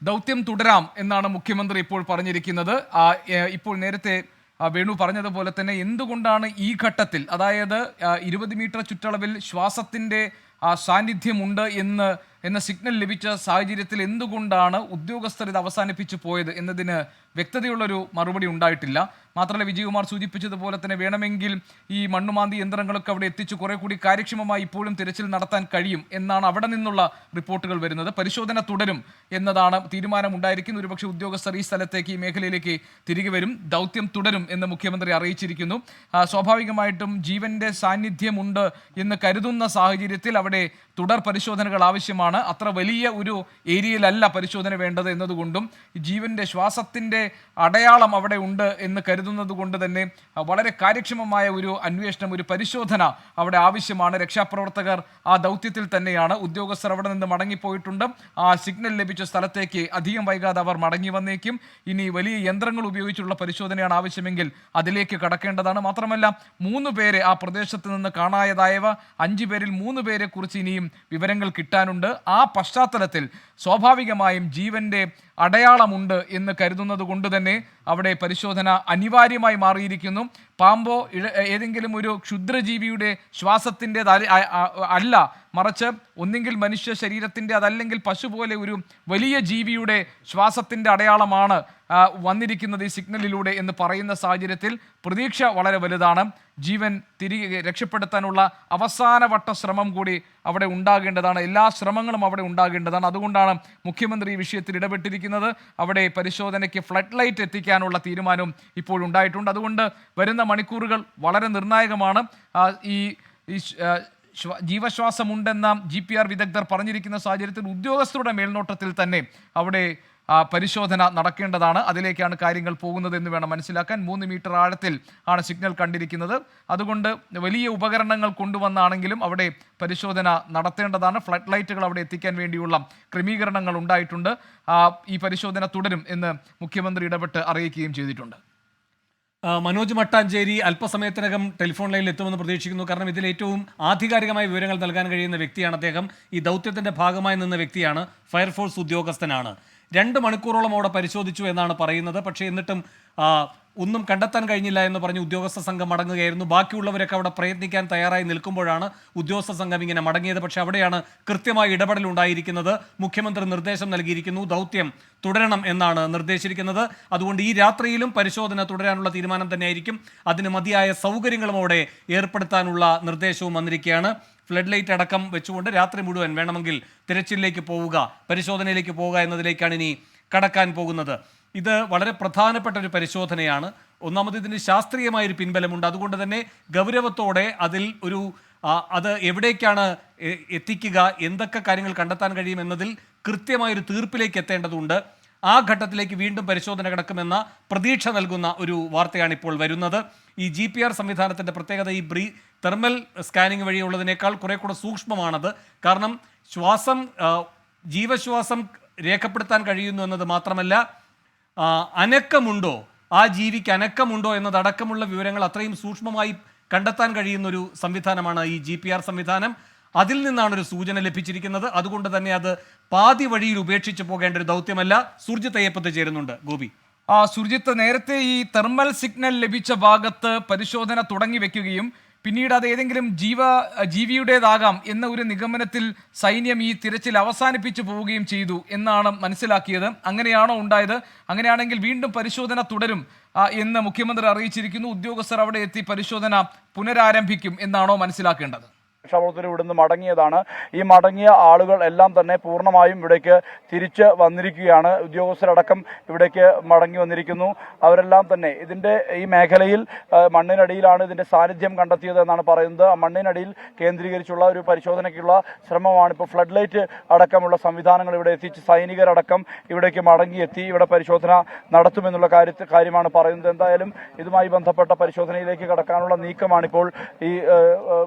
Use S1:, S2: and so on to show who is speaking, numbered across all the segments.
S1: ദൗത്യം തുടരാം എന്നാണ് മുഖ്യമന്ത്രി ഇപ്പോൾ പറഞ്ഞിരിക്കുന്നത്. ഇപ്പോൾ നേരത്തെ വേണു പറഞ്ഞതുപോലെ തന്നെ എന്തുകൊണ്ടാണ് ഈ ഘട്ടത്തിൽ, അതായത് 20 മീറ്റർ ചുറ്റളവിൽ ശ്വാസത്തിൻ്റെ സാന്നിധ്യമുണ്ട് എന്ന സിഗ്നൽ ലഭിച്ച സാഹചര്യത്തിൽ എന്തുകൊണ്ടാണ് ഉദ്യോഗസ്ഥർ ഇത് അവസാനിപ്പിച്ചു പോയത് എന്നതിന് വ്യക്തതയുള്ളൊരു മറുപടി ഉണ്ടായിട്ടില്ല. മാത്രമല്ല, വിജയകുമാർ സൂചിപ്പിച്ചതുപോലെ തന്നെ വേണമെങ്കിൽ ഈ മണ്ണുമാന്തി യന്ത്രങ്ങളൊക്കെ അവിടെ എത്തിച്ച് കുറെ കൂടി കാര്യക്ഷമമായി ഇപ്പോഴും തിരച്ചിൽ നടത്താൻ കഴിയും എന്നാണ് അവിടെ നിന്നുള്ള റിപ്പോർട്ടുകൾ വരുന്നത്. പരിശോധന തുടരും എന്നതാണ് തീരുമാനമുണ്ടായിരിക്കുന്നത്. ഒരുപക്ഷെ ഉദ്യോഗസ്ഥർ ഈ സ്ഥലത്തേക്ക്, ഈ മേഖലയിലേക്ക് തിരികെ വരും. ദൗത്യം തുടരും എന്ന് മുഖ്യമന്ത്രി അറിയിച്ചിരിക്കുന്നു. സ്വാഭാവികമായിട്ടും ജീവന്റെ സാന്നിധ്യമുണ്ട് എന്ന് കരുതുന്ന സാഹചര്യത്തിൽ അവിടെ തുടർ പരിശോധനകൾ ആവശ്യമാണ്. അത്ര വലിയ ഒരു ഏരിയയിലല്ല പരിശോധന വേണ്ടത് എന്നതുകൊണ്ടും ജീവന്റെ ശ്വാസത്തിൻ്റെ അടയാളം അവിടെ ഉണ്ട് എന്ന് കരുതുന്നത് കൊണ്ട് തന്നെ വളരെ കാര്യക്ഷമമായ ഒരു അന്വേഷണം, ഒരു പരിശോധന അവിടെ ആവശ്യമാണ്. രക്ഷാപ്രവർത്തകർ ആ ദൗത്യത്തിൽ തന്നെയാണ്. ഉദ്യോഗസ്ഥർ അവിടെ നിന്ന് മടങ്ങിപ്പോയിട്ടുണ്ട്. ആ സിഗ്നൽ ലഭിച്ച സ്ഥലത്തേക്ക് അധികം വൈകാതെ അവർ മടങ്ങി വന്നേക്കും. ഇനി വലിയ യന്ത്രങ്ങൾ ഉപയോഗിച്ചുള്ള പരിശോധനയാണ് ആവശ്യമെങ്കിൽ അതിലേക്ക് കടക്കേണ്ടതാണ്. മാത്രമല്ല, 3 പേരെ ആ പ്രദേശത്ത് നിന്ന് കാണാതായവ 5 പേരിൽ 3 പേരെ കുറിച്ച് ഇനിയും വിവരങ്ങൾ കിട്ടാനുണ്ട്. ആ പശ്ചാത്തലത്തിൽ സ്വാഭാവികമായും ജീവന്റെ അടയാളമുണ്ട് എന്ന് കരുതുന്നത് കൊണ്ട് തന്നെ അവിടെ പരിശോധന അനിവാര്യമായി മാറിയിരിക്കുന്നു. പാമ്പോ ഏതെങ്കിലും ഒരു ക്ഷുദ്രജീവിയുടെ ശ്വാസത്തിൻ്റെത് അല്ല, മറിച്ച് ഒന്നെങ്കിൽ മനുഷ്യ ശരീരത്തിൻ്റെ, അതല്ലെങ്കിൽ പശു പോലെ ഒരു വലിയ ജീവിയുടെ ശ്വാസത്തിൻ്റെ അടയാളമാണ് വന്നിരിക്കുന്നത് ഈ സിഗ്നലിലൂടെ എന്ന് പറയുന്ന സാഹചര്യത്തിൽ പ്രതീക്ഷ വളരെ വലുതാണ്. ജീവൻ തിരികെ രക്ഷപ്പെടുത്താനുള്ള അവസാനവട്ട ശ്രമം കൂടി അവിടെ ഉണ്ടാകേണ്ടതാണ്. എല്ലാ ശ്രമങ്ങളും അവിടെ ഉണ്ടാകേണ്ടതാണ്. അതുകൊണ്ടാണ് മുഖ്യമന്ത്രി ഈ വിഷയത്തിൽ ഇടപെട്ടിരിക്കുന്നത്. അവിടെ പരിശോധനയ്ക്ക് ഫ്ലഡ് ലൈറ്റ് എത്തിക്കാനുള്ള തീരുമാനവും ഇപ്പോൾ ഉണ്ടായിട്ടുണ്ട്. അതുകൊണ്ട് വരുന്ന മണിക്കൂറുകൾ വളരെ നിർണായകമാണ്. ഈ ജീവശ്വാസമുണ്ടെന്ന GPR വിദഗ്ധർ പറഞ്ഞിരിക്കുന്ന സാഹചര്യത്തിൽ ഉദ്യോഗസ്ഥരുടെ മേൽനോട്ടത്തിൽ തന്നെ അവിടെ പരിശോധന നടക്കേണ്ടതാണ്. അതിലേക്കാണ് കാര്യങ്ങൾ പോകുന്നത് എന്ന് വേണം മനസ്സിലാക്കാൻ. 3 മീറ്റർ ആഴത്തിൽ ആണ് സിഗ്നൽ കണ്ടിരിക്കുന്നത്. അതുകൊണ്ട് വലിയ ഉപകരണങ്ങൾ കൊണ്ടുവന്നാണെങ്കിലും അവിടെ പരിശോധന നടത്തേണ്ടതാണ്. ഫ്ലഡ് ലൈറ്റുകൾ അവിടെ എത്തിക്കാൻ വേണ്ടിയുള്ള ക്രമീകരണങ്ങൾ ഉണ്ടായിട്ടുണ്ട്. ഈ പരിശോധന തുടരും എന്ന് മുഖ്യമന്ത്രി ഇടപെട്ട് അറിയിക്കുകയും ചെയ്തിട്ടുണ്ട്.
S2: മനോജ് മട്ടാഞ്ചേരി അല്പസമയത്തിനകം ടെലിഫോൺ ലൈനിൽ എത്തുമെന്ന് പ്രതീക്ഷിക്കുന്നു. കാരണം ഇതിൽ ഏറ്റവും ആധികാരികമായ വിവരങ്ങൾ നൽകാൻ കഴിയുന്ന വ്യക്തിയാണ് അദ്ദേഹം. ഈ ദൗത്യത്തിന്റെ ഭാഗമായി നിന്ന വ്യക്തിയാണ്, ഫയർഫോഴ്സ് ഉദ്യോഗസ്ഥനാണ്. 2 മണിക്കൂറോളം അവിടെ പരിശോധിച്ചു എന്നാണ് പറയുന്നത്. പക്ഷേ എന്നിട്ടും ഒന്നും കണ്ടെത്താൻ കഴിഞ്ഞില്ല എന്ന് പറഞ്ഞ് ഉദ്യോഗസ്ഥ സംഘം മടങ്ങുകയായിരുന്നു. ബാക്കിയുള്ളവരൊക്കെ അവിടെ പ്രയത്നിക്കാൻ തയ്യാറായി നിൽക്കുമ്പോഴാണ് ഉദ്യോഗസ്ഥ സംഘം ഇങ്ങനെ മടങ്ങിയത്. പക്ഷേ അവിടെയാണ് കൃത്യമായ ഇടപെടൽ ഉണ്ടായിരിക്കുന്നത്. മുഖ്യമന്ത്രി നിർദ്ദേശം നൽകിയിരിക്കുന്നു, ദൗത്യം തുടരണം എന്നാണ് നിർദ്ദേശിച്ചിരിക്കുന്നത്. അതുകൊണ്ട് ഈ രാത്രിയിലും പരിശോധന തുടരാനുള്ള തീരുമാനം തന്നെയായിരിക്കും. അതിന് മതിയായ സൗകര്യങ്ങളും അവിടെ ഏർപ്പെടുത്താനുള്ള നിർദ്ദേശവും വന്നിരിക്കുകയാണ്. ഫ്ലഡ് ലൈറ്റ് അടക്കം വെച്ചുകൊണ്ട് രാത്രി മുഴുവൻ വേണമെങ്കിൽ തിരച്ചിലിലേക്ക് പോവുക, പരിശോധനയിലേക്ക് പോവുക എന്നതിലേക്കാണ് ഇനി കടക്കാൻ പോകുന്നത്. ഇത് വളരെ പ്രധാനപ്പെട്ട ഒരു പരിശോധനയാണ്. ഒന്നാമത് ഇതിന് ശാസ്ത്രീയമായൊരു പിൻബലമുണ്ട്. അതുകൊണ്ട് തന്നെ ഗൗരവത്തോടെ അതിൽ അത് എവിടേക്കാണ് എത്തിക്കുക, എന്തൊക്കെ കാര്യങ്ങൾ കണ്ടെത്താൻ കഴിയും എന്നതിൽ കൃത്യമായൊരു തീർപ്പിലേക്ക് എത്തേണ്ടതുണ്ട്. ആ ഘട്ടത്തിലേക്ക് വീണ്ടും പരിശോധന കിടക്കുമെന്ന പ്രതീക്ഷ നൽകുന്ന ഒരു വാർത്തയാണ് ഇപ്പോൾ വരുന്നത്. ഈ GPR സംവിധാനത്തിൻ്റെ പ്രത്യേകത ഈ തെർമൽ സ്കാനിങ് വഴിയുള്ളതിനേക്കാൾ കുറെ കൂടെ സൂക്ഷ്മമാണത്. കാരണം ജീവശ്വാസം രേഖപ്പെടുത്താൻ കഴിയുന്നു എന്നത് മാത്രമല്ല, അനക്കമുണ്ടോ, ആ ജീവിക്ക് അനക്കമുണ്ടോ എന്നതടക്കമുള്ള വിവരങ്ങൾ അത്രയും സൂക്ഷ്മമായി കണ്ടെത്താൻ കഴിയുന്നൊരു സംവിധാനമാണ് ഈ GPR സംവിധാനം. അതിൽ നിന്നാണ് ഒരു സൂചന ലഭിച്ചിരിക്കുന്നത്. അതുകൊണ്ട് തന്നെ അത് പാതി വഴിയിൽ ഉപേക്ഷിച്ച് പോകേണ്ട ഒരു ദൗത്യമല്ല. സുർജിത്ത് അയ്യപ്പത്ത് ചേരുന്നുണ്ട്. ഗോപി,
S1: സുർജിത്ത്, നേരത്തെ ഈ തെർമൽ സിഗ്നൽ ലഭിച്ച ഭാഗത്ത് പരിശോധന തുടങ്ങി വെക്കുകയും പിന്നീട് അത് ഏതെങ്കിലും ജീവിയുടേതാകാം എന്ന ഒരു നിഗമനത്തിൽ സൈന്യം ഈ തിരച്ചിൽ അവസാനിപ്പിച്ചു പോവുകയും ചെയ്തു എന്നാണ് മനസ്സിലാക്കിയത്. അങ്ങനെയാണോ ഉണ്ടായത്? അങ്ങനെയാണെങ്കിൽ വീണ്ടും പരിശോധന തുടരും എന്ന് മുഖ്യമന്ത്രി അറിയിച്ചിരിക്കുന്നു. ഉദ്യോഗസ്ഥർ അവിടെ എത്തി പരിശോധന പുനരാരംഭിക്കും എന്നാണോ മനസ്സിലാക്കേണ്ടത്?
S3: രക്ഷാപ്രവർത്തകർ ഇവിടുന്ന് മടങ്ങിയതാണ്. ഈ മടങ്ങിയ ആളുകൾ എല്ലാം തന്നെ പൂർണ്ണമായും ഇവിടേക്ക് തിരിച്ച് വന്നിരിക്കുകയാണ്. ഉദ്യോഗസ്ഥരടക്കം ഇവിടേക്ക് മടങ്ങി വന്നിരിക്കുന്നു. അവരെല്ലാം തന്നെ ഈ മേഖലയിൽ മണ്ണിനടിയിലാണ് ഇതിന്റെ സാന്നിധ്യം കണ്ടെത്തിയത് എന്നാണ് പറയുന്നത്. ആ മണ്ണിനടിയിൽ കേന്ദ്രീകരിച്ചുള്ള ഒരു പരിശോധനയ്ക്കുള്ള ശ്രമമാണ്. ഇപ്പോൾ ഫ്ലഡ് ലൈറ്റ് അടക്കമുള്ള സംവിധാനങ്ങൾ ഇവിടെ എത്തിച്ച് സൈനികരടക്കം ഇവിടേക്ക് മടങ്ങിയെത്തി ഇവിടെ പരിശോധന നടത്തുമെന്നുള്ള കാര്യമാണ് പറയുന്നത്. എന്തായാലും ഇതുമായി ബന്ധപ്പെട്ട പരിശോധനയിലേക്ക് കടക്കാനുള്ള നീക്കമാണിപ്പോൾ ഈ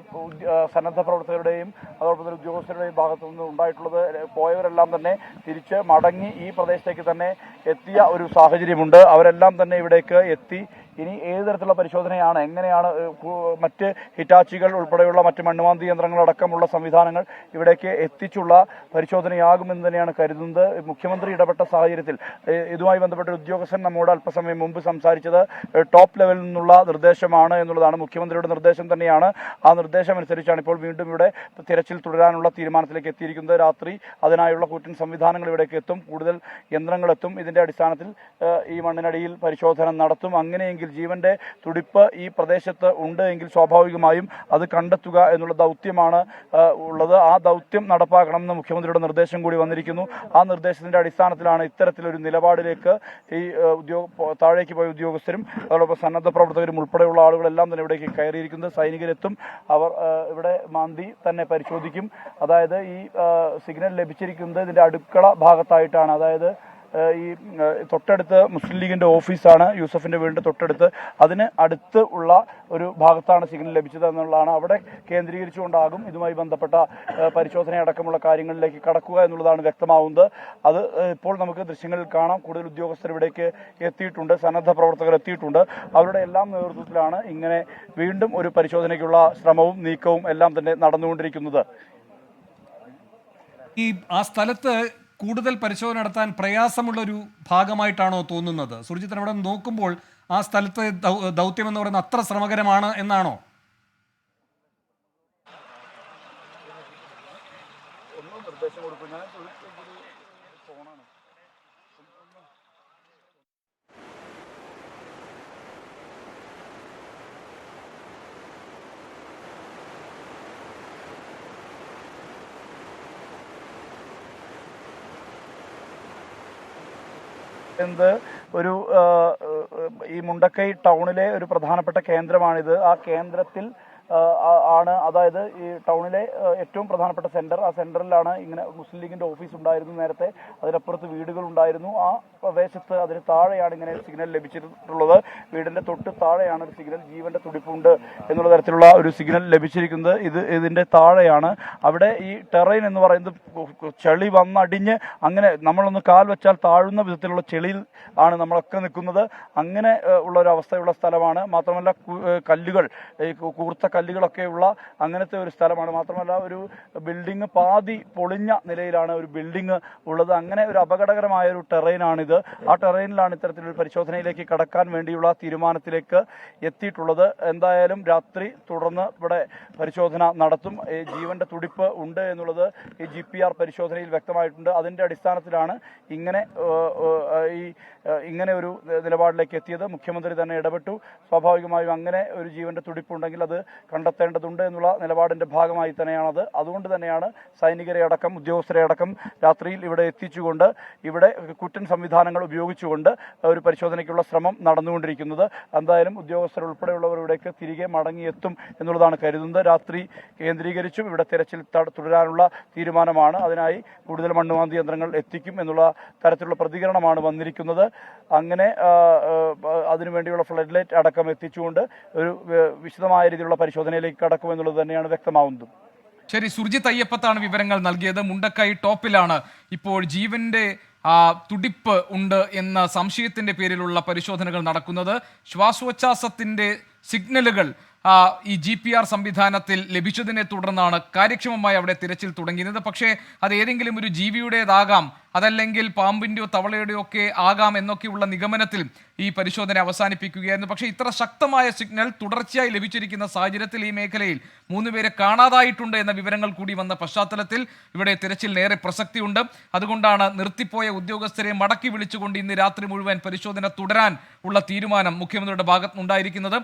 S3: സന്നദ്ധ പ്രവർത്തകരുടെയും അതോടൊപ്പം തന്നെ ഉദ്യോഗസ്ഥരുടെയും ഭാഗത്തു നിന്ന് ഉണ്ടായിട്ടുള്ളത്. പോയവരെല്ലാം തന്നെ തിരിച്ച് മടങ്ങി ഈ പ്രദേശത്തേക്ക് തന്നെ എത്തിയ ഒരു സാഹചര്യമുണ്ട്. അവരെല്ലാം തന്നെ ഇവിടേക്ക് എത്തി ഇനി ഏത് തരത്തിലുള്ള പരിശോധനയാണ്, എങ്ങനെയാണ് മറ്റ് ഹിറ്റാച്ചികൾ ഉൾപ്പെടെയുള്ള മറ്റ് മണ്ണുമാന്തി യന്ത്രങ്ങളടക്കമുള്ള സംവിധാനങ്ങൾ ഇവിടേക്ക് എത്തിച്ചുള്ള പരിശോധനയാകുമെന്ന് തന്നെയാണ് കരുതുന്നത്. മുഖ്യമന്ത്രി ഇടപെട്ട സാഹചര്യത്തിൽ ഇതുമായി ബന്ധപ്പെട്ട ഉദ്യോഗസ്ഥൻ നമ്മോട് അല്പസമയം മുമ്പ് സംസാരിച്ചത് ടോപ്പ് ലെവലിൽ നിന്നുള്ള നിർദ്ദേശമാണ് എന്നുള്ളതാണ്. മുഖ്യമന്ത്രിയുടെ നിർദ്ദേശം തന്നെയാണ്. ആ നിർദ്ദേശം അനുസരിച്ചാണ് ഇപ്പോൾ വീണ്ടും ഇവിടെ തിരച്ചിൽ തുടരാനുള്ള തീരുമാനത്തിലേക്ക് എത്തിയിരിക്കുന്നത്. രാത്രി അതിനായുള്ള കൂറ്റൻ സംവിധാനങ്ങൾ ഇവിടേക്ക് എത്തും, കൂടുതൽ യന്ത്രങ്ങളെത്തും. ഇതിന്റെ അടിസ്ഥാനത്തിൽ ഈ മണ്ണിനടിയിൽ പരിശോധന നടത്തും. അങ്ങനെയെങ്കിൽ ജീവന്റെ തുടിപ്പ് ഈ പ്രദേശത്ത് ഉണ്ട് എങ്കിൽ സ്വാഭാവികമായും അത് കണ്ടെത്തുക എന്നുള്ള ദൗത്യമാണ് ഉള്ളത്. ആ ദൗത്യം നടപ്പാക്കണമെന്ന് മുഖ്യമന്ത്രിയുടെ നിർദ്ദേശം കൂടി വന്നിരിക്കുന്നു. ആ നിർദ്ദേശത്തിന്റെ അടിസ്ഥാനത്തിലാണ് ഇത്തരത്തിലൊരു നിലപാടിലേക്ക് ഈ താഴേക്ക് പോയ ഉദ്യോഗസ്ഥരും അതോടൊപ്പം സന്നദ്ധ പ്രവർത്തകരും ഉൾപ്പെടെയുള്ള ആളുകളെല്ലാം തന്നെ ഇവിടേക്ക് കയറിയിരിക്കുന്നത്. സൈനികരെത്തും, അവർ ഇവിടെ മാന്തി തന്നെ പരിശോധിക്കും. അതായത് ഈ സിഗ്നൽ ലഭിച്ചിരിക്കുന്നത് ഇതിന്റെ അടുക്കള ഭാഗത്തായിട്ടാണ്. അതായത് ഈ തൊട്ടടുത്ത് മുസ്ലിം ലീഗിന്റെ ഓഫീസാണ്, യൂസഫിന്റെ വീടിന്റെ തൊട്ടടുത്ത്. അതിന് അടുത്ത് ഉള്ള ഒരു ഭാഗത്താണ് സിഗ്നൽ ലഭിച്ചത് എന്നുള്ളതാണ്. അവിടെ കേന്ദ്രീകരിച്ചുകൊണ്ടാകും ഇതുമായി ബന്ധപ്പെട്ട പരിശോധനയടക്കമുള്ള കാര്യങ്ങളിലേക്ക് കടക്കുക എന്നുള്ളതാണ് വ്യക്തമാവുന്നത്. അത് ഇപ്പോൾ നമുക്ക് ദൃശ്യങ്ങളിൽ കാണാം. കൂടുതൽ ഉദ്യോഗസ്ഥർ ഇവിടേക്ക് എത്തിയിട്ടുണ്ട്, സന്നദ്ധ പ്രവർത്തകർ എത്തിയിട്ടുണ്ട്. അവരുടെ എല്ലാം നേതൃത്വത്തിലാണ് ഇങ്ങനെ വീണ്ടും ഒരു പരിശോധനയ്ക്കുള്ള ശ്രമവും നീക്കവും എല്ലാം തന്നെ നടന്നുകൊണ്ടിരിക്കുന്നത്.
S2: ഈ ആ സ്ഥലത്ത് കൂടുതൽ പരിശോധന നടത്താൻ പ്രയാസമുള്ളൊരു ഭാഗമായിട്ടാണോ തോന്നുന്നത്? സുർജിത്ത്, അവിടെ നോക്കുമ്പോൾ ആ സ്ഥലത്ത് ദൗത്യം എന്ന് പറയുന്നത് അത്ര ശ്രമകരമാണ് എന്നാണോ?
S3: ഒരു ഈ മുണ്ടക്കൈ ടൗണിലെ ഒരു പ്രധാനപ്പെട്ട കേന്ദ്രമാണിത്. ആ കേന്ദ്രത്തിൽ ആണ്, അതായത് ഈ ടൗണിലെ ഏറ്റവും പ്രധാനപ്പെട്ട സെന്റർ. ആ സെന്ററിലാണ് ഇങ്ങനെ മുസ്ലിം ലീഗിന്റെ ഓഫീസ് ഉണ്ടായിരുന്നു നേരത്തെ. അതിനപ്പുറത്ത് വീടുകൾ ഉണ്ടായിരുന്നു. ആ പ്രദേശത്ത് അതിന് താഴെയാണ് ഇങ്ങനെ സിഗ്നൽ ലഭിച്ചിട്ടുള്ളത്. വീടിന്റെ തൊട്ട് താഴെയാണ് ഒരു സിഗ്നൽ. ജീവന്റെ തുടിപ്പുണ്ട് എന്നുള്ള തരത്തിലുള്ള ഒരു സിഗ്നൽ ലഭിച്ചിരിക്കുന്നത് ഇതിന്റെ താഴെയാണ്. അവിടെ ഈ ടെറൈൻ എന്ന് പറയുന്നത് ചെളി വന്നടിഞ്ഞ് അങ്ങനെ നമ്മളൊന്ന് കാൽ വെച്ചാൽ താഴുന്ന വിധത്തിലുള്ള ചെളിയിൽ ആണ് നമ്മളൊക്കെ നിൽക്കുന്നത്. അങ്ങനെ ഉള്ള ഒരു അവസ്ഥയുള്ള സ്ഥലമാണ്. മാത്രമല്ല കല്ലുകൾ, കൂർത്ത കല്ലുകളൊക്കെയുള്ള അങ്ങനത്തെ ഒരു സ്ഥലമാണ്. മാത്രമല്ല ഒരു ബിൽഡിംഗ് പാതി പൊളിഞ്ഞ നിലയിലാണ് ഒരു ബിൽഡിംഗ് ഉള്ളത്. അങ്ങനെ ഒരു അപകടകരമായ ഒരു ടെറൈനാണിത്. ആ ടെറൈനിലാണ് ഇത്തരത്തിലൊരു പരിശോധനയിലേക്ക് കടക്കാൻ വേണ്ടിയുള്ള തീരുമാനത്തിലേക്ക് എത്തിയിട്ടുള്ളത്. എന്തായാലും രാത്രി തുടർന്ന് ഇവിടെ പരിശോധന നടത്തും. ജീവന്റെ തുടിപ്പ് ഉണ്ട് എന്നുള്ളത് ഈ GPR പരിശോധനയിൽ വ്യക്തമായിട്ടുണ്ട്. അതിന്റെ അടിസ്ഥാനത്തിലാണ് ഇങ്ങനെ ഒരു നിലപാടിലേക്ക് എത്തിയത്. മുഖ്യമന്ത്രി തന്നെ ഇടപെട്ടു. സ്വാഭാവികമായും അങ്ങനെ ഒരു ജീവന്റെ തുടിപ്പുണ്ടെങ്കിൽ അത് കണ്ടെത്തേണ്ടതുണ്ട് എന്നുള്ള നിലപാടിന്റെ ഭാഗമായി തന്നെയാണത്. അതുകൊണ്ട് തന്നെയാണ് സൈനികരെ അടക്കം ഉദ്യോഗസ്ഥരെ അടക്കം രാത്രിയിൽ ഇവിടെ എത്തിച്ചുകൊണ്ട് ഇവിടെ കൂറ്റൻ സംവിധാനങ്ങൾ ഉപയോഗിച്ചുകൊണ്ട് ഒരു പരിശോധനയ്ക്കുള്ള ശ്രമം നടന്നുകൊണ്ടിരിക്കുന്നത്. എന്തായാലും ഉദ്യോഗസ്ഥർ ഉൾപ്പെടെയുള്ളവർ ഇവിടേക്ക് തിരികെ മടങ്ങിയെത്തും എന്നുള്ളതാണ് കരുതുന്നത്. രാത്രി കേന്ദ്രീകരിച്ചും ഇവിടെ തെരച്ചിൽ തുടരാനുള്ള തീരുമാനമാണ്. അതിനായി കൂടുതൽ മണ്ണുമാന്തി യന്ത്രങ്ങൾ എത്തിക്കും എന്നുള്ള തരത്തിലുള്ള പ്രതികരണമാണ് വന്നിരിക്കുന്നത്. അങ്ങനെ അതിനുവേണ്ടിയുള്ള ഫ്ലഡ് ലൈറ്റ് അടക്കം എത്തിച്ചുകൊണ്ട് ഒരു വിശദമായ രീതിയിലുള്ള പരിശോധനയിലേക്ക് കടക്കുമെന്നുള്ളത് തന്നെയാണ് വ്യക്തമാവുന്നത്.
S1: ശരി, സുർജിത്ത് അയ്യപ്പത്താണ് വിവരങ്ങൾ നൽകിയത്. മുണ്ടക്കൈ ടോപ്പിലാണ് ഇപ്പോൾ ജീവന്റെ തുടിപ്പ് ഉണ്ട് എന്ന സംശയത്തിന്റെ പേരിലുള്ള പരിശോധനകൾ നടക്കുന്നത്. ശ്വാസോച്ഛ്വാസത്തിന്റെ സിഗ്നലുകൾ ഈ GPR സംവിധാനത്തിൽ ലഭിച്ചതിനെ തുടർന്നാണ് കാര്യക്ഷമമായി അവിടെ തിരച്ചിൽ തുടങ്ങിയത്. പക്ഷേ അത് ഏതെങ്കിലും ഒരു ജീവിയുടേതാകാം, അതല്ലെങ്കിൽ പാമ്പിൻ്റെയോ തവളയുടെയോ ഒക്കെ ആകാം എന്നൊക്കെയുള്ള നിഗമനത്തിൽ ഈ പരിശോധന അവസാനിപ്പിക്കുകയായിരുന്നു. പക്ഷേ ഇത്ര ശക്തമായ സിഗ്നൽ തുടർച്ചയായി ലഭിച്ചിരിക്കുന്ന സാഹചര്യത്തിൽ ഈ മേഖലയിൽ 3 പേരെ കാണാതായിട്ടുണ്ട് എന്ന വിവരങ്ങൾ കൂടി വന്ന പശ്ചാത്തലത്തിൽ ഇവിടെ തിരച്ചിലിനേറെ പ്രസക്തിയുണ്ട്. അതുകൊണ്ടാണ് നിർത്തിപ്പോയ ഉദ്യോഗസ്ഥരെ മടക്കി വിളിച്ചുകൊണ്ട് ഇന്ന് രാത്രി മുഴുവൻ പരിശോധന തുടരാൻ ഉള്ള തീരുമാനം മുഖ്യമന്ത്രിയുടെ ഭാഗത്തുനിന്നുണ്ടായിരിക്കുന്നത്.